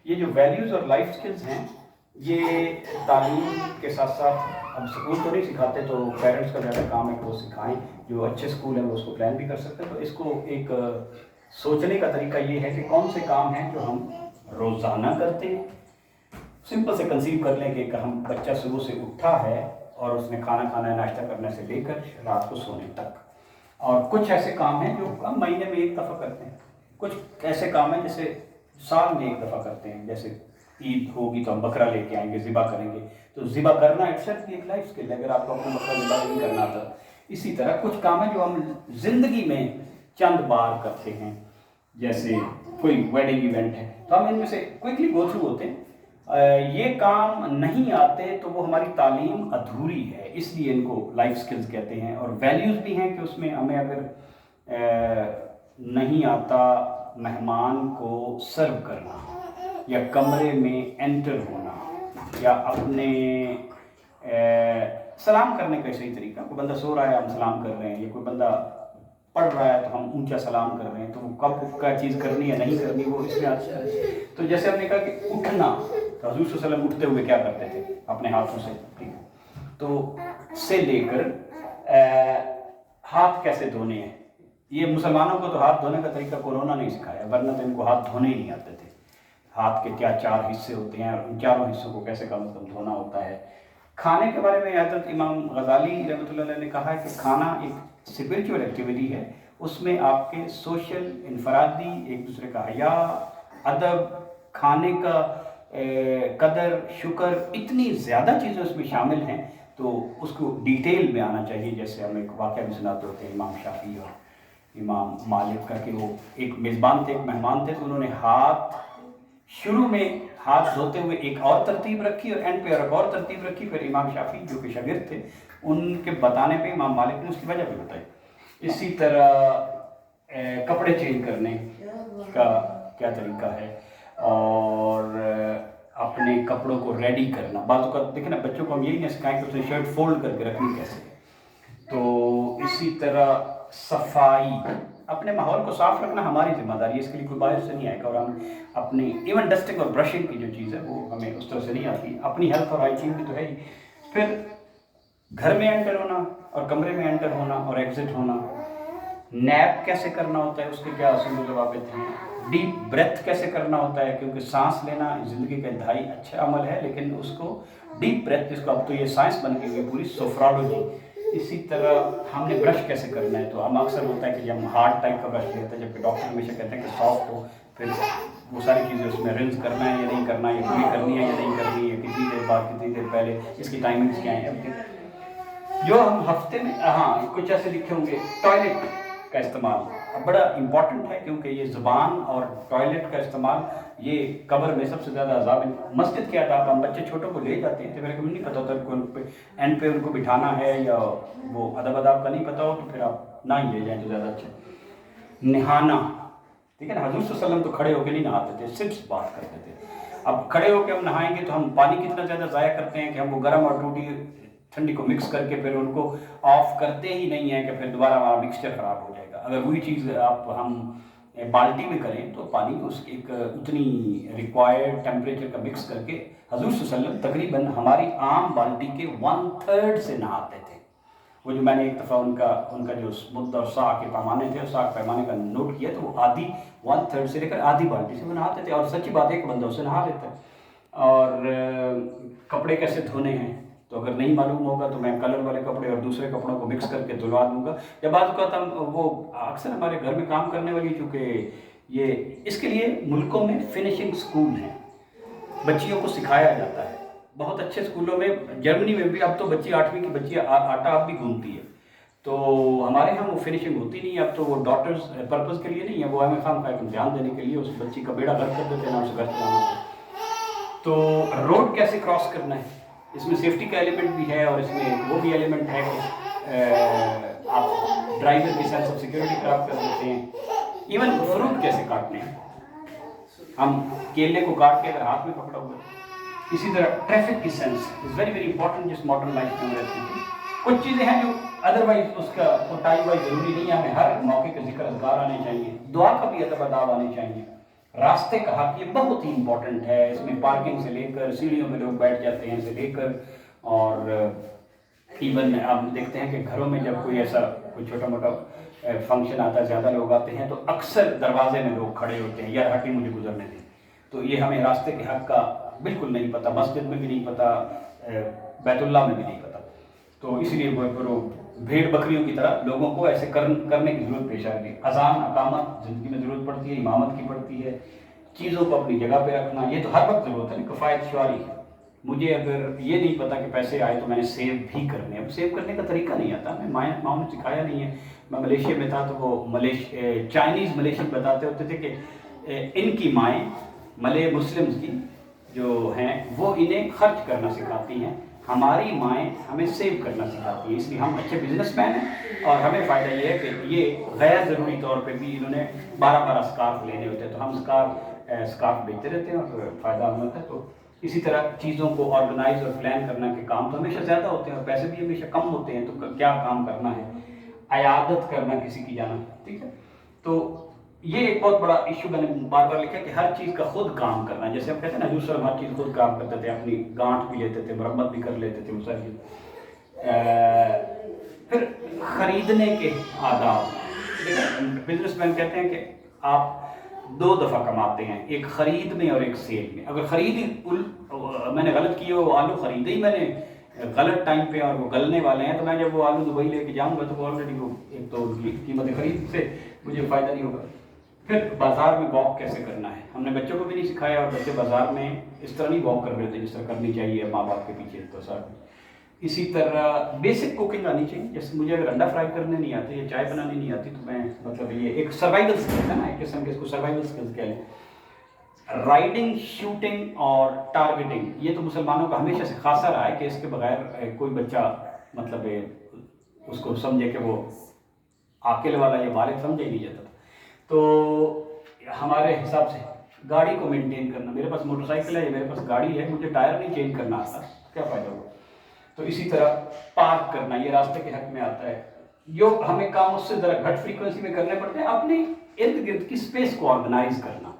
یہ جو ویلیوز اور لائف سکلز ہیں یہ تعلیم کے ساتھ ساتھ ہم اسکول تو نہیں سکھاتے، تو پیرنٹس کا زیادہ کام ہے کہ وہ سکھائیں. جو اچھے اسکول ہیں وہ اس کو پلان بھی کر سکتے ہیں. تو اس کو ایک سوچنے کا طریقہ یہ ہے کہ کون سے کام ہیں جو ہم روزانہ کرتے ہیں. سمپل سے کنسیو کر لیں کہ ہم بچہ صبح سے اٹھا ہے اور اس نے کھانا کھانا ہے، ناشتہ کرنے سے لے کر رات کو سونے تک. اور کچھ ایسے کام ہیں جو ہم مہینے میں ایک دفعہ کرتے ہیں. کچھ ایسے کام ہیں جیسے سال میں ایک دفعہ کرتے ہیں. جیسے عید ہوگی تو ہم بکرا لے کے آئیں گے، ذبح کریں گے. تو ذبح کرنا اٹسیلف ایک لائف اسکل ہے اگر آپ کو اپنا بکرا ذبح نہیں کرنا تھا. اسی طرح کچھ کام ہیں جو ہم زندگی میں چند بار کرتے ہیں، جیسے کوئی ویڈنگ ایونٹ ہے تو ہم ان میں سے کوئکلی گو تھرو ہوتے ہیں. یہ کام نہیں آتے تو وہ ہماری تعلیم ادھوری ہے، اس لیے ان کو لائف سکلز کہتے ہیں. اور ویلیوز بھی ہیں کہ اس میں ہمیں اگر نہیں آتا مہمان کو سرو کرنا، یا کمرے میں انٹر ہونا، یا اپنے سلام کرنے کا صحیح طریقہ. کوئی بندہ سو رہا ہے ہم سلام کر رہے ہیں، یا کوئی بندہ پڑھ رہا ہے تو ہم اونچا سلام کر رہے ہیں. تو وہ کب کا چیز کرنی ہے نہیں کرنی وہ اس میں آتا ہے. تو جیسے ہم نے کہا کہ اٹھنا، تو حضور صلی اللہ علیہ وسلم اٹھتے ہوئے کیا کرتے تھے؟ اپنے ہاتھوں سے، ٹھیک ہے، تو سے لے کر ہاتھ کیسے دھونے ہیں. یہ مسلمانوں کو تو ہاتھ دھونے کا طریقہ کورونا نہیں سکھایا، ورنہ تو ان کو ہاتھ دھونے ہی نہیں آتے تھے. ہاتھ کے کیا 4 حصے ہوتے ہیں اور ان چاروں حصوں کو کیسے کم از کم دھونا ہوتا ہے. کھانے کے بارے میں حضرت امام غزالی رحمۃ اللہ علیہ نے کہا ہے کہ کھانا ایک اسپرچول ایکٹیویٹی ہے. اس میں آپ کے سوشل، انفرادی، ایک دوسرے کا حیا، ادب، کھانے کا قدر، شکر، اتنی زیادہ چیزیں اس میں شامل ہیں. تو اس کو ڈیٹیل میں آنا چاہیے. جیسے ہم ایک واقعہ بھی سناتے ہوتے ہیں امام شافعی اور امام مالک کا، کہ وہ ایک میزبان تھے، ایک مہمان تھے، تو انہوں نے شروع میں ہاتھ دھوتے ہوئے ایک اور ترتیب رکھی اور اینڈ پہ ایک اور ترتیب رکھی. پھر امام شافعی جو کہ شاگرد تھے ان کے بتانے پہ امام مالک نے اس کی وجہ بھی بتائی. اسی طرح کپڑے چینج کرنے کا کیا طریقہ ہے، اور اپنے کپڑوں کو ریڈی کرنا. بعض اوقات دیکھیں نا، بچوں کو ہم یہی نہیں سکھائیں کہ اس نے شرٹ فولڈ کر کے رکھنی کیسے. تو اسی طرح صفائی، اپنے ماحول کو صاف رکھنا ہماری ذمہ داری ہے، اس کے لیے کوئی باہر سے نہیں آئے گا. اور ہم اپنی ایون ڈسٹنگ اور برشنگ کی جو چیز ہے وہ ہمیں اس طرح سے نہیں آتی. اپنی ہیلتھ اور ہائیجین بھی تو ہے ہی. پھر گھر میں انٹر ہونا اور کمرے میں انٹر ہونا اور ایگزٹ ہونا. نیپ کیسے کرنا ہوتا ہے، اس کے کیا اصول و ضوابط ہیں. ڈیپ بریتھ کیسے کرنا ہوتا ہے، کیونکہ سانس لینا زندگی کا انتہائی اچھا عمل ہے، لیکن اس کو ڈیپ بریتھ، جس کو اب تو یہ سائنس بن گئی ہے پوری، سوفرالوجی. اسی طرح ہم نے برش کیسے کرنا ہے. تو ہم اکثر ہوتا ہے کہ ہم ہارڈ ٹائپ کا برش لیتے ہیں، جبکہ ڈاکٹر ہمیشہ کہتے ہیں کہ سافٹ ہو. پھر وہ ساری چیزیں اس میں رنس کرنا ہے یا نہیں کرنا، یا پوری کرنی ہے یا نہیں کرنی ہے، کتنی دیر بعد، کتنی دیر پہلے، اس کی ٹائمنگس کیا ہیں. جو ہم ہفتے میں کچھ ایسے لکھے ہوں گے. ٹوائلٹ کا استعمال بڑا امپورٹنٹ ہے، کیونکہ یہ زبان اور ٹوائلٹ کا استعمال یہ قبر میں سب سے زیادہ عذاب ہے. مسجد کے آداب، ہم بچے چھوٹوں کو لے جاتے ہیں تو میرے کو نہیں پتہ ہوتا کہ ان پہ اینڈ پہ ان کو بٹھانا ہے، یا وہ ادب آداب کا نہیں پتہ ہو تو پھر آپ نہ ہی لے جائیں تو زیادہ اچھا. نہانا، ٹھیک ہے نا. حضور صلی اللہ علیہ وسلم تو کھڑے ہو کے نہیں نہاتے تھے، صرف بات کرتے تھے. اب کھڑے ہو کے ہم نہائیں گے تو ہم پانی کتنا زیادہ ضائع کرتے ہیں کہ ہم وہ گرم اور ٹوٹی ٹھنڈی کو مکس کر کے پھر ان کو آف کرتے ہی نہیں ہیں، کہ پھر دوبارہ ہمارا مکسچر خراب ہو جائے گا. اگر وہی چیز ہم بالٹی میں کریں تو پانی اس ایک اتنی ریکوائرڈ ٹیمپریچر کا مکس کر کے حضور صلی اللہ علیہ وسلم تقریباً ہماری عام بالٹی کے 1/3 سے نہاتے تھے. وہ جو میں نے ایک دفعہ ان کا جو مد اور سا کے پیمانے تھے، سا کے پیمانے کا نوٹ کیا، تو وہ 1/3 سے لے کر آدھی بالٹی سے وہ نہاتے تھے. اور سچی بات ہے کہ بندہ اسے نہا لیتا ہے. اور کپڑے کیسے دھونے ہیں، تو اگر نہیں معلوم ہوگا تو میں کلر والے کپڑے اور دوسرے کپڑوں کو مکس کر کے دھلوا دوں گا. یا بعض اوقات ہم وہ اکثر ہمارے گھر میں کام کرنے والی، چونکہ یہ اس کے لیے ملکوں میں فنیشنگ سکول ہیں، بچیوں کو سکھایا جاتا ہے بہت اچھے اسکولوں میں. جرمنی میں بھی اب تو بچی 8ویں کی بچی آٹا اب بھی گھومتی ہے. تو ہمارے یہاں وہ فنیشنگ ہوتی نہیں ہے اب تو. وہ ڈاٹرز پرپز کے لیے نہیں ہے، وہ ہمیں خام خواہ امتحان دینے کے لیے اس بچی کا بیڑا غرق کر دیتے ہیں، اسے گھر چلانا. تو روڈ کیسے کراس کرنا ہے، اس میں سیفٹی کا ایلیمنٹ بھی ہے، اور اس میں وہ بھی ایلیمنٹ ہے کہ آپ ڈرائیور کی سینس آف سیکورٹی خراب کر دیتے ہیں. ایون فروٹ کیسے کاٹنے ہیں، ہم کیلے کو کاٹ کے اگر ہاتھ میں پکڑا ہوا ہے. اسی طرح ٹریفک کی sense is very very important جس ماڈرن لائف میں رہتی ہیں. کچھ چیزیں ہیں جو ادروائز اس کا کوٹائی وائی ضروری نہیں ہے، ہمیں ہر موقع کے ذکر اذکار آنے چاہیے. دعا کا بھی ادب آداب آنے چاہیے. راستے کا حق یہ بہت ہی امپورٹنٹ ہے. اس میں پارکنگ سے لے کر سیڑھیوں میں لوگ بیٹھ جاتے ہیں سے لے کر، اور ایون آپ دیکھتے ہیں کہ گھروں میں جب کوئی ایسا کوئی چھوٹا موٹا فنکشن آتا ہے، زیادہ لوگ آتے ہیں، تو اکثر دروازے میں لوگ کھڑے ہوتے ہیں، یار ہٹی مجھے گزرنے دیں. تو یہ ہمیں راستے کے حق کا بالکل نہیں پتہ، مسجد میں بھی نہیں پتہ، بیت اللہ میں بھی نہیں پتہ. تو اس لیے وہ بھیڑ بکریوں کی طرح لوگوں کو ایسے کرنے کی ضرورت پیش آ گئی. اذان اقامت زندگی میں ضرورت پڑتی ہے، امامت کی پڑتی ہے، چیزوں کو اپنی جگہ پہ رکھنا یہ تو ہر وقت ضرورت ہے. کفایت شعاری ہے. مجھے اگر یہ نہیں پتا کہ پیسے آئے تو میں نے سیو بھی کرنے، اب سیو کرنے کا طریقہ نہیں آتا، میں ماؤں نے سکھایا نہیں ہے. میں ملیشیا میں تھا تو وہ چائنیز ملیشین بتاتے ہوتے تھے کہ ان کی مائیں ملے مسلمز کی جو ہیں وہ انہیں خرچ کرنا سکھاتی ہیں، ہماری مائیں ہمیں سیو کرنا سکھاتی ہیں. اس لیے ہم اچھے بزنس مین ہیں اور ہمیں فائدہ یہ ہے کہ یہ غیر ضروری طور پہ بھی انہوں نے 12 اسکارف لینے ہوتے ہیں تو ہم اسکارف بیچتے رہتے ہیں اور فائدہ ہمیں ہوتا ہے. تو اسی طرح چیزوں کو آرگنائز اور پلان کرنا کے کام تو ہمیشہ زیادہ ہوتے ہیں اور پیسے بھی ہمیشہ کم ہوتے ہیں. تو کیا کام کرنا ہے، عیادت کرنا کسی کی جانا، ٹھیک ہے. تو یہ ایک بہت بڑا ایشو میں نے بار بار لکھا کہ ہر چیز کا خود کام کرنا. جیسے ہم کہتے ہیں نا حضور صلی اللہ علیہ وسلم ہر چیز خود کام کرتے تھے، اپنی گانٹھ بھی لیتے تھے، مرمت بھی کر لیتے تھے، وہ ساری چیز. پھر خریدنے کے آداب. بزنس مین کہتے ہیں کہ آپ 2 دفعہ کماتے ہیں، ایک خرید میں اور ایک سیل میں. اگر میں نے غلط کیا وہ آلو خریدے ہی میں نے غلط ٹائم پہ اور وہ گلنے والے ہیں، تو میں جب وہ آلو دبئی لے کے جاؤں گا تو وہ آلریڈی وہ ایک تو قیمت خرید سے مجھے فائدہ نہیں ہوگا. پھر بازار میں واک کیسے کرنا ہے ہم نے بچوں کو بھی نہیں سکھایا، اور بچے بازار میں اس طرح نہیں واک کر رہے تھے جس طرح کرنی چاہیے ماں باپ کے پیچھے. تو ساتھ اسی طرح بیسک کوکنگ آنی چاہیے. جیسے مجھے اگر انڈا فرائی کرنے نہیں آتے یا چائے بنانی نہیں آتی تو میں مطلب یہ ایک سروائیول اسکلز ہے نا، ایک قسم کے اس کو سروائیول اسکلز کہہ لیں. رائڈنگ، شوٹنگ اور ٹارگیٹنگ یہ تو مسلمانوں کا ہمیشہ سے خاصا رہا ہے کہ اس کے بغیر کوئی بچہ مطلب اس کو سمجھے کہ وہ عاقل والا یا بالغ سمجھے نہیں جاتا. تو ہمارے حساب سے گاڑی کو مینٹین کرنا، میرے پاس موٹر سائیکل ہے یا میرے پاس گاڑی ہے، مجھے ٹائر نہیں چینج کرنا آتا، کیا فائدہ ہوگا. تو اسی طرح پارک کرنا یہ راستے کے حق میں آتا ہے. جو ہمیں کام اس سے ذرا گھٹ فریکوینسی میں کرنے پڑتے ہیں، اپنے ارد گرد کی اسپیس کو آرگنائز کرنا.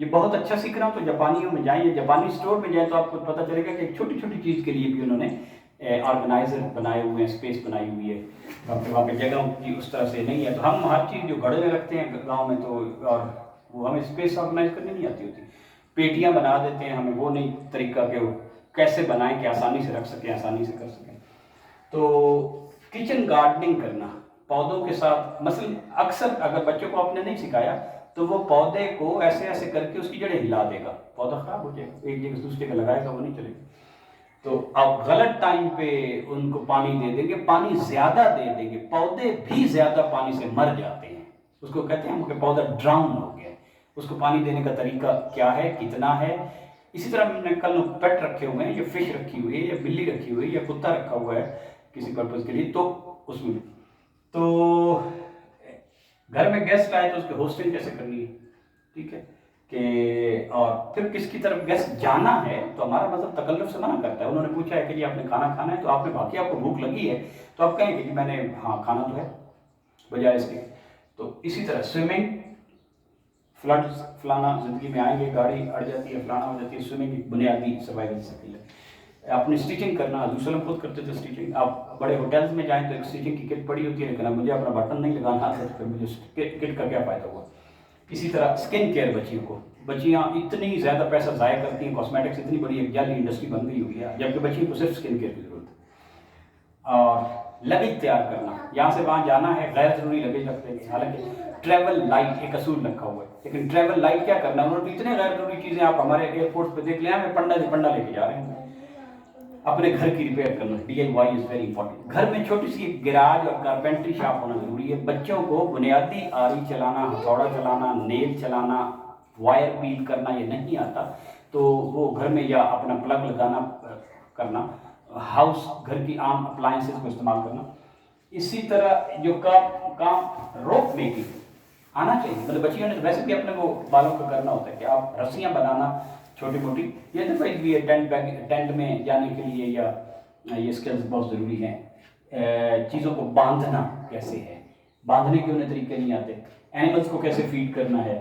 یہ بہت اچھا سیکھ رہا ہوں. تو جاپانیوں میں جائیں یا جاپانی اسٹور میں جائیں تو آپ کو پتہ چلے گا کہ ایک چھوٹی چھوٹی چیز کے لیے بھی انہوں نے آرگنائزر بنائے ہوئے ہیں، اسپیس بنائی ہوئی ہے. وہاں پہ جگہ کی اس طرح سے نہیں ہے. تو ہم ہر چیز جو گھڑے میں رکھتے ہیں گاؤں میں تو اور وہ ہمیں اسپیس آرگنائز کرنے نہیں آتی ہوتی. پیٹیاں بنا دیتے ہیں، ہمیں وہ نہیں طریقہ کہ وہ کیسے بنائیں کہ آسانی سے رکھ سکیں، آسانی سے کر سکیں. تو کچن گارڈننگ کرنا پودوں کے ساتھ، مثلا اکثر اگر بچوں کو آپ نے نہیں سکھایا تو وہ پودے کو ایسے ایسے کر کے اس کی جڑیں ہلا دے گا، پودا خراب ہو جائے گا، ایک جگہ دوسرے کا لگائے گا وہ نہیں چلے گا. تو آپ غلط ٹائم پہ ان کو پانی دے دیں گے، پانی زیادہ دے دیں گے، پودے بھی زیادہ پانی سے مر جاتے ہیں. اس کو کہتے ہیں کہ پودا ڈراؤن ہو گیا. اس کو پانی دینے کا طریقہ کیا ہے، کتنا ہے. اسی طرح میں نے کل پیٹ رکھے ہوئے ہیں، یا فش رکھی ہوئی ہے یا بلی رکھی ہوئی ہے یا کتا رکھا ہوا ہے کسی پرپز کے لیے، تو اس میں تو گھر میں گیسٹ آئے تو اس کی ہوسٹنگ کیسے کرنی ہے، ٹھیک ہے. کہ اور پھر کس کی طرف گیسٹ جانا ہے تو ہمارا مطلب تکلف سے منع کرتا ہے. انہوں نے پوچھا ہے کہ جی آپ نے کھانا کھانا ہے، تو آپ نے باقی آپ کو بھوک لگی ہے تو آپ کہیں گے کہ میں نے ہاں کھانا تو ہے بجائے اس کے. تو اسی طرح سوئمنگ، فلڈز فلانا زندگی میں آئیں گے، گاڑی اڑ جاتی ہے، فلانا ہو جاتی ہے، سوئمنگ ایک بنیادی سروائیول اسکل ہے. اپنی اسٹیچنگ کرنا، حضور صلی اللہ علیہ وسلم خود کرتے تھے اسٹیچنگ. آپ بڑے ہوٹلز میں جائیں تو ایک اسٹیچنگ کی کٹ پڑی ہوتی ہے، لیکن اب مجھے اپنا بٹن نہیں لگانا ہے تو مجھے کٹ کا کیا فائدہ ہوا. اسی طرح اسکن کیئر، بچیوں کو، بچیاں اتنی زیادہ پیسہ ضائع کرتی ہیں، کاسمیٹکس اتنی بڑی ایک جعلی انڈسٹری بن گئی ہوئی ہے، جبکہ بچیوں کو صرف اسکن کیئر کی ضرورت ہے. اور لگیج تیار کرنا، یہاں سے وہاں جانا ہے غیر ضروری لگیج رکھتے ہیں. حالانکہ ٹریول لائٹ ایک اصول رکھا ہوا ہے، لیکن ٹریول لائٹ کیا کرنا، انہوں نے اتنے غیر ضروری چیزیں آپ ہمارے ایئرپورٹ پہ دیکھ لیں، ہمیں پنڈا لے کے جا رہے ہیں. اپنے گھر کی ریپیئر کرنا، DIY از ویری امپورٹنٹ. گھر میں چھوٹی سی گراج اور کارپینٹری شاپ ہونا ضروری ہے. بچوں کو بنیادی آری چلانا، ہتھوڑا چلانا، نیل چلانا، وائر پیل کرنا یہ نہیں آتا تو وہ گھر میں یا اپنا پلگ لگانا کرنا، ہاؤس گھر کی عام اپلائنسز کو استعمال کرنا. اسی طرح جو کام روپ میکنگ آنا چاہیے. مطلب بچیوں نے ویسے بھی اپنے وہ بالوں کو کرنا ہوتا ہے کہ آپ رسیاں بنانا چھوٹی موٹی، یہ ادروائز بھی ہے ٹینٹ میں جانے کے لیے، یا یہ اسکلز بہت ضروری ہیں. چیزوں کو باندھنا کیسے ہے، باندھنے کے انہیں طریقے نہیں آتے. اینیملس کو کیسے فیڈ کرنا ہے.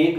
1